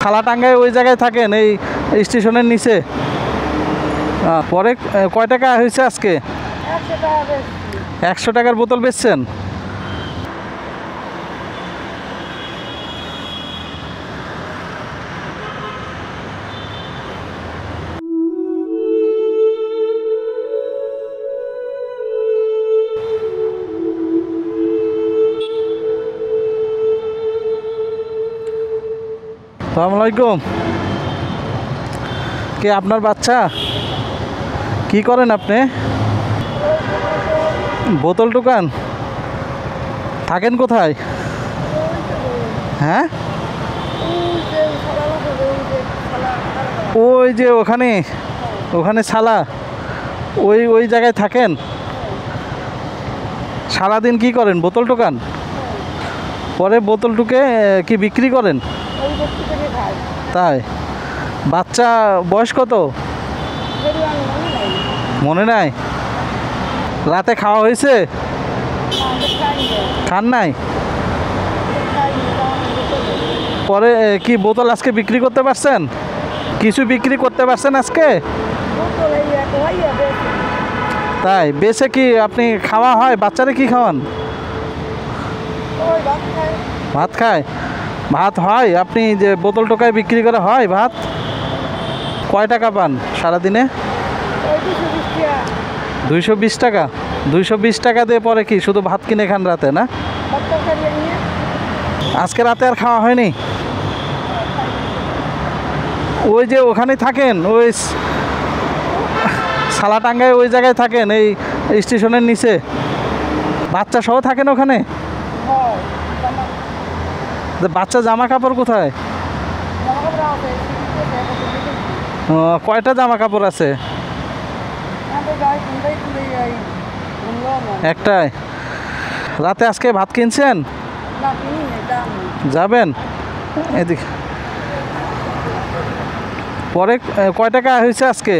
সালা টাঙ্গায় ওই জায়গায় থাকেন এই স্টেশনের নিচে? পরে কয় টাকা হয়েছে আজকে? 100 টাকার বোতল বেচছেন? আসসালামু আলাইকুম। কে আপনার বাচ্চা? কি করেন আপনি? বোতল দোকান? থাকেন কোথায়? হ্যাঁ, ওই যে ওখানে ওখানে সালা, ওই ওই জায়গায় থাকেন? সারাদিন কি করেন? বোতল দোকান? পরে বোতল টুকে কি বিক্রি করেন? তাই? বাচ্চা বয়স কত? মনে নাই? রাতে খাওয়া হয়েছে? খান নাই? পরে কি বোতল আজকে বিক্রি করতে পারছেন? কিছু বিক্রি করতে পারছেন আজকে? তাই? বেচে কি আপনি খাওয়া হয়? বাচ্চারা কি খাওয়ান? ভাত খায়? ভাত হয়? আপনি যে বোতল টোকায় বিক্রি করে হয় ভাত? কয় টাকা পান সারাদিনে? 220 টাকা? 220 টাকা দিয়ে পরে কি শুধু ভাত কিনে খান রাতে, না? আজকে রাতে আর খাওয়া হয়নি? ওই যে ওখানে থাকেন, ওই সালা টাঙ্গায় ওই জায়গায় থাকেন এই স্টেশনের নিচে? বাচ্চা সহ থাকেন ওখানে? বাচ্চা জামা কাপড় কোথায়? কয়টা জামা কাপড় আছে? একটাই? রাতে আজকে ভাত কিনছেন? যাবেন এদিক? পরে কয় টাকা হয়েছে আজকে?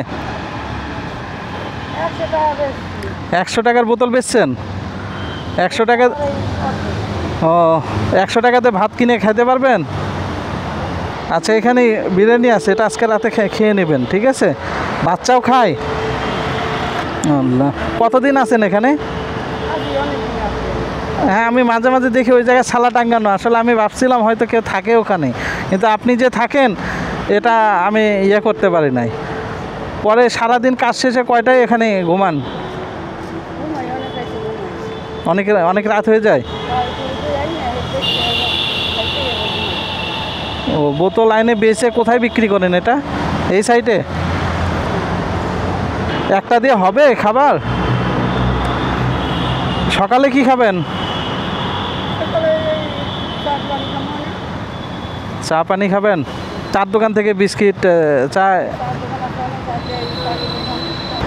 100 টাকার বোতল বেচছেন? 100 টাকা? ও, 100 টাকাতে ভাত কিনে খেতে পারবেন? আচ্ছা, এখানে বিরিয়ানি আছে, এটা আজকে রাতে খেয়ে নেবেন, ঠিক আছে? বাচ্চাও খায়? আল্লাহ, কতদিন আছেন এখানে? হ্যাঁ, আমি মাঝে মাঝে দেখি ওই জায়গায় সালা টাঙ্গানো, আসলে আমি ভাবছিলাম হয়তো কেউ থাকে ওখানে, কিন্তু আপনি যে থাকেন এটা আমি ইয়ে করতে পারি নাই। পরে সারাদিন কাজ শেষে কয়টায় এখানে ঘুমান? অনেক রাত হয়ে যায়? ও, বোতল আইনে বেচে কোথায় বিক্রি করেন এটা? এই সাইডে? একটা দিয়ে হবে খাবার? সকালে কি খাবেন? চা পানি খাবেন? চার দোকান থেকে বিস্কিট, চা?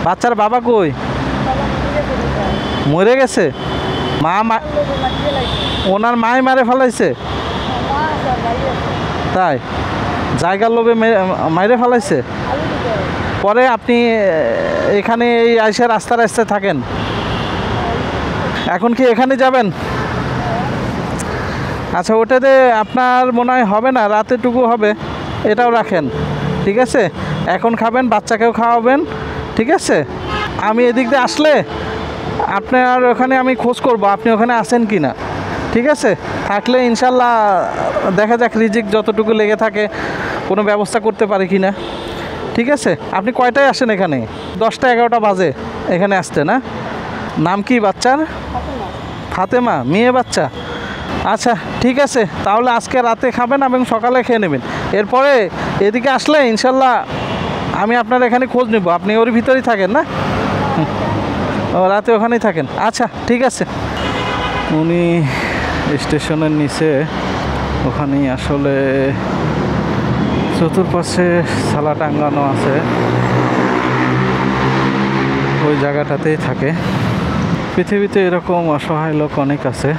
বাচ্চার বাবা কই? মরে গেছে? ওনার মায় মারে ফেলাইছে? তাই? জায়গার লোভে মাইরে ফেলাইছে? পরে আপনি এখানে এই আইসা রাস্তায় থাকেন? এখন কি এখানে যাবেন? আচ্ছা, ওটাতে আপনার মনে হয় হবে না, রাতেটুকু হবে, এটাও রাখেন, ঠিক আছে? এখন খাবেন, বাচ্চাকেও খাওয়াবেন, ঠিক আছে? আমি এদিক দিয়ে আসলে আপনার ওখানে আমি খোঁজ করব আপনি ওখানে আছেন কি না, ঠিক আছে? থাকলে ইনশাল্লাহ দেখা যাক রিজিক যতটুকু লেগে থাকে কোনো ব্যবস্থা করতে পারি কি না, ঠিক আছে? আপনি কয়টায় আসেন এখানে? 10টা 11টা বাজে এখানে আসতে, না? নাম কি বাচ্চার? ফাতেমা? মেয়ে বাচ্চা? আচ্ছা, ঠিক আছে, তাহলে আজকে রাতে খাবেন এবং সকালে খেয়ে নেবেন। এরপরে এদিকে আসলে ইনশাল্লাহ আমি আপনার এখানে খোঁজ নেব, আপনি ওর ভিতরেই থাকেন, না? রাতে ওখানেই থাকেন? আচ্ছা, ঠিক আছে। উনি স্টেশনের নিচে, ওখানেই আসলে চতুর্পাশে সালা টাঙ্গানো আছে, ওই জায়গাটাতেই থাকে। পৃথিবীতে এরকম অসহায় লোক অনেক আছে।